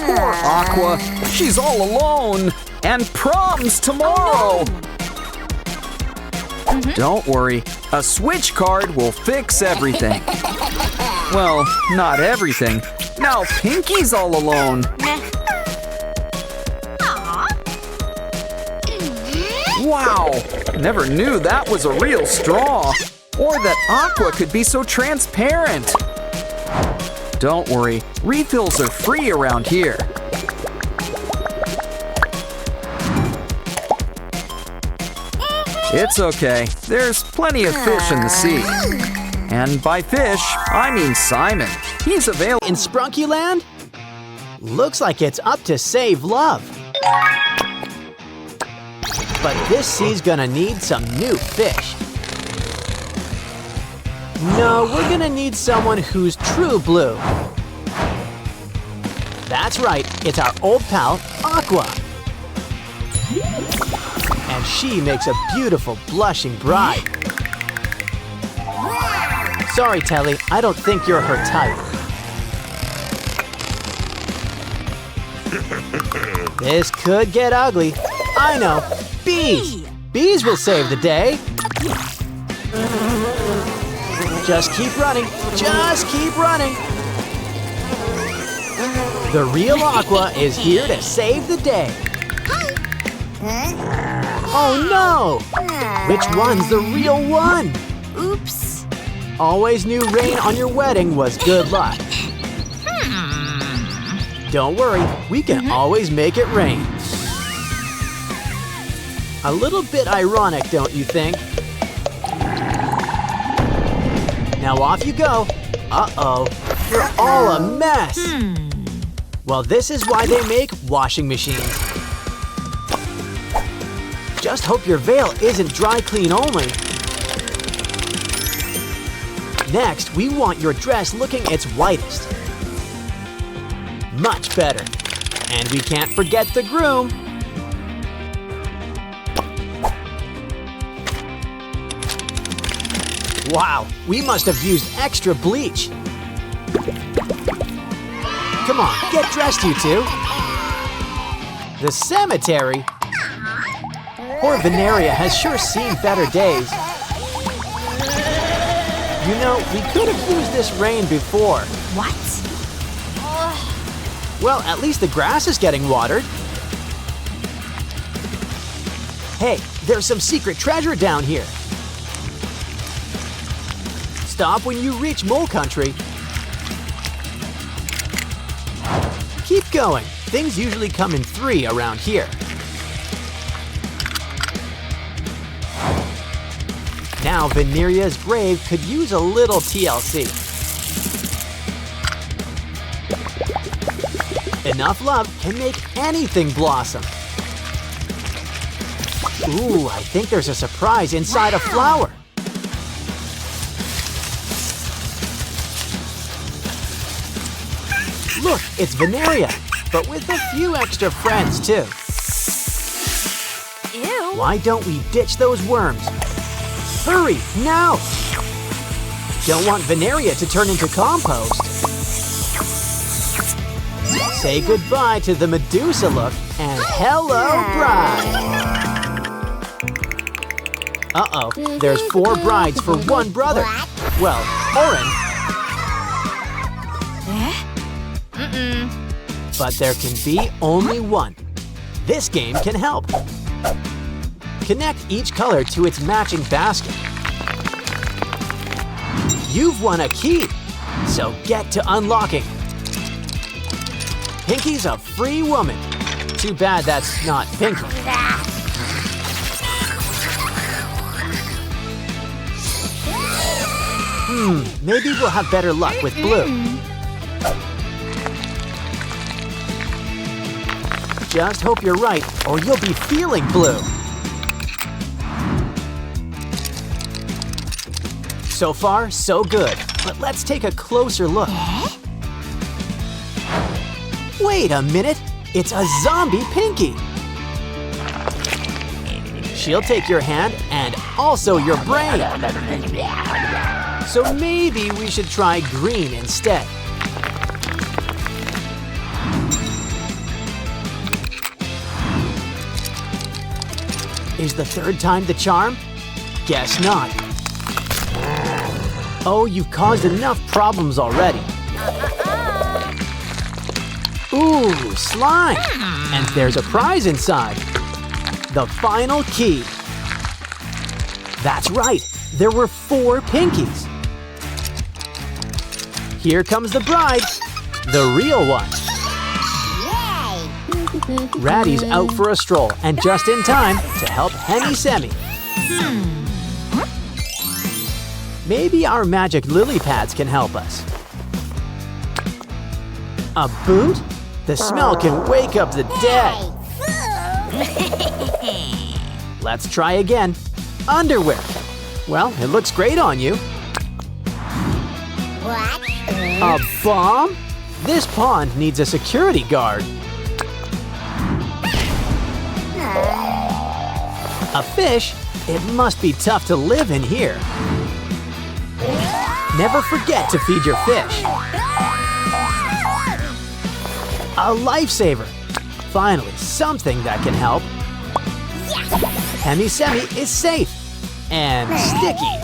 Poor Aqua. She's all alone. And prom's tomorrow. Don't worry. A switch card will fix everything. Well, not everything. Now Pinky's all alone. Wow! Never knew that was a real straw. Or that Aqua could be so transparent. Don't worry, refills are free around here. It's okay, there's plenty of fish in the sea. And by fish, I mean Simon. He's available in Sprunki Land? Looks like it's up to save love. But this sea's gonna need some new fish. No, we're gonna need someone who's true blue. That's right, it's our old pal, Aqua. And she makes a beautiful blushing bride. Sorry, Tele, I don't think you're her type. This could get ugly. I know, bees! Bees will save the day. Just keep running, just keep running. The real Aqua is here to save the day. Oh no! Which one's the real one? Oops. Always knew rain on your wedding was good luck. Don't worry, we can always make it rain. A little bit ironic, don't you think? Now off you go. Uh-oh, you're all a mess. Well, this is why they make washing machines. Just hope your veil isn't dry clean only. Next, we want your dress looking its whitest. Much better. And we can't forget the groom. Wow, we must have used extra bleach. Come on, get dressed, you two. The cemetery? Poor Veneria has sure seen better days. You know, we could have used this rain before. What? Well, at least the grass is getting watered. Hey, there's some secret treasure down here. Stop when you reach Mole Country. Keep going. Things usually come in 3 around here. Now Veneria's grave could use a little TLC. Enough love can make anything blossom. Ooh, I think there's a surprise inside a flower. Look, it's Veneria, but with a few extra friends too. Ew. Why don't we ditch those worms? Hurry, now! Don't want Veneria to turn into compost. Say goodbye to the Medusa look and hello, bride! Uh-oh, there's 4 brides for 1 brother. Well, Oren. But there can be only 1. This game can help. Connect each color to its matching basket. You've won a key, so get to unlocking. Pinky's a free woman. Too bad that's not Pinky. Maybe we'll have better luck with blue. Just hope you're right, or you'll be feeling blue. So far, so good. But let's take a closer look. Wait a minute, it's a zombie Pinky. She'll take your hand and also your brain. So maybe we should try green instead. Is the third time the charm? Guess not. Oh, you've caused enough problems already. Ooh, slime! And there's a prize inside. The final key. That's right, there were 4 pinkies. Here comes the bride, the real one. Ratty's out for a stroll and just in time to help Henny Semi. Maybe our magic lily pads can help us. A boot? The smell can wake up the dead. Let's try again. Underwear. Well, it looks great on you. A bomb? This pond needs a security guard. A fish? It must be tough to live in here. Never forget to feed your fish. A lifesaver. Finally, something that can help. Henny Semi is safe. And sticky.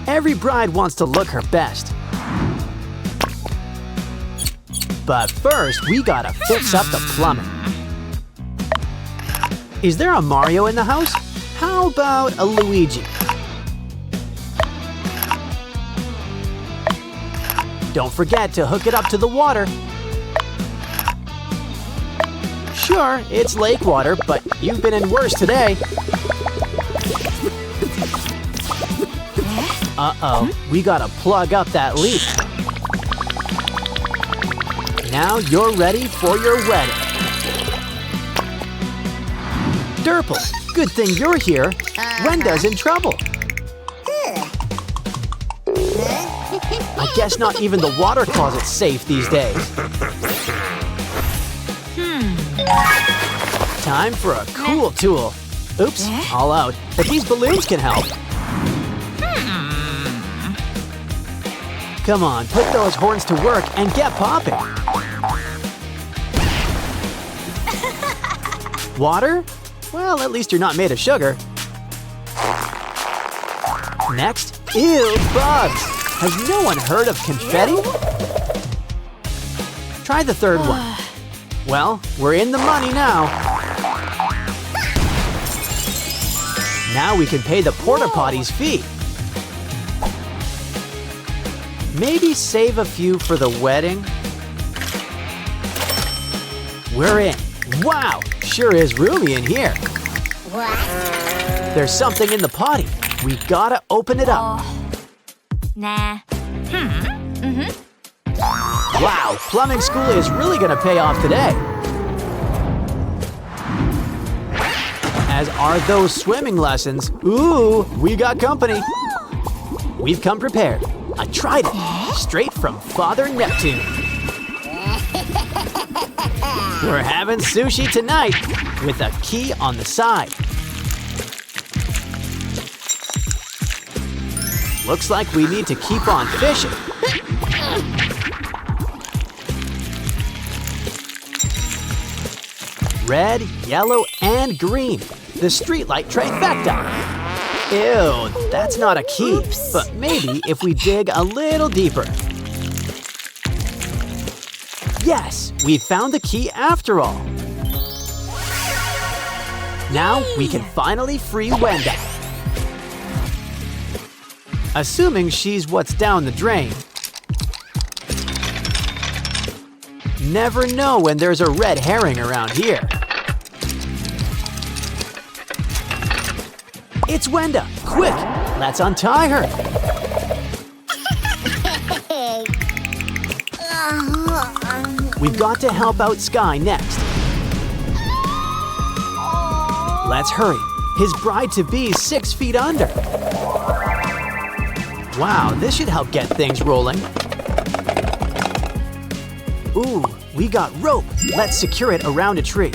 Every bride wants to look her best. But first, we gotta fix up the plumbing. Is there a Mario in the house? How about a Luigi? Don't forget to hook it up to the water. Sure, it's lake water, but you've been in worse today. Uh-oh, we gotta plug up that leak. Now you're ready for your wedding. Durple, good thing you're here. Wenda's in trouble. I guess not even the water closet's safe these days. Time for a cool tool. Oops, all out. But these balloons can help. Come on, put those horns to work and get popping. Water? Well, at least you're not made of sugar. Next, ew, bugs. Has no one heard of confetti? Try the third one. Well, we're in the money now. Now we can pay the porta potty's fee. Maybe save a few for the wedding. We're in. Wow, sure is roomy in here. There's something in the potty. We gotta open it up. Nah. Wow, plumbing school is really gonna pay off today. As are those swimming lessons. Ooh, we got company. We've come prepared. A trident, straight from Father Neptune. We're having sushi tonight, with a key on the side. Looks like we need to keep on fishing. Red, yellow, and green. The streetlight trifecta. Ew, that's not a key. Oops. But maybe if we dig a little deeper. Yes, we found the key after all. Now we can finally free Wenda. Assuming she's what's down the drain. Never know when there's a red herring around here. It's Wenda! Quick! Let's untie her! We've got to help out Skye next. Let's hurry. His bride-to-be's 6 feet under. Wow, this should help get things rolling. Ooh, we got rope. Let's secure it around a tree.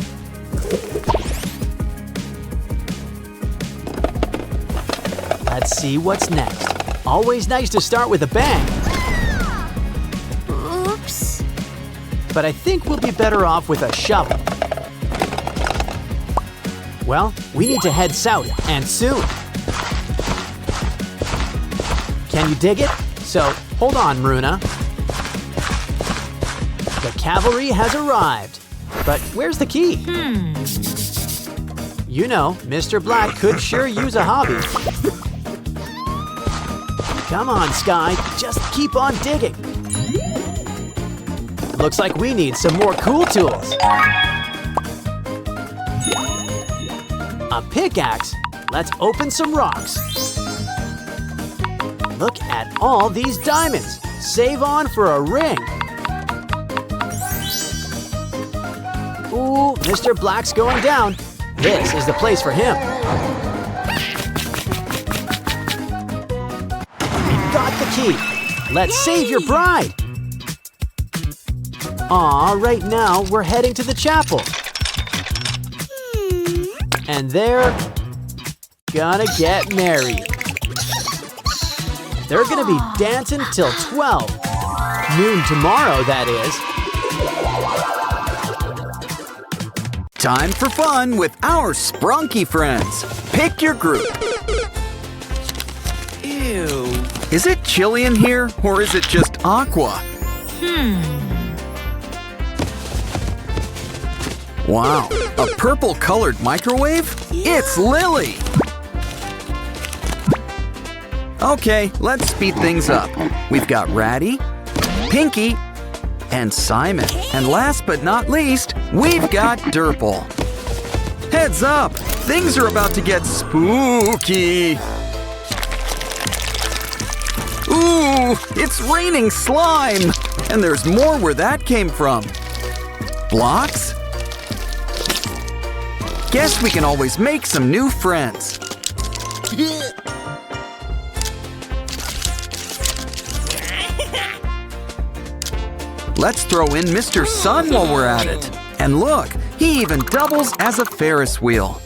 Let's see what's next. Always nice to start with a bang. Oops. But I think we'll be better off with a shovel. Well, we need to head south, and soon. Can you dig it? So, hold on, Maruna. The cavalry has arrived. But where's the key? You know, Mr. Black could sure use a hobby. Come on, Skye, just keep on digging. Looks like we need some more cool tools. A pickaxe? Let's open some rocks. Look at all these diamonds. Save on for a ring. Ooh, Mr. Black's going down. This is the place for him. We've got the key. Let's save your bride. Aw, right now we're heading to the chapel. And they're gonna get married. They're gonna be dancing till 12. Noon tomorrow, that is. Time for fun with our Sprunki friends. Pick your group. Ew. Is it chilly in here, or is it just Aqua? Wow, a purple-colored microwave? It's Lily! Okay, let's speed things up. We've got Ratty, Pinky, and Simon. And last but not least, we've got Durple. Heads up! Things are about to get spooky! Ooh, it's raining slime! And there's more where that came from. Blocks? Guess we can always make some new friends. Let's throw in Mr. Sun while we're at it. And look, he even doubles as a Ferris wheel.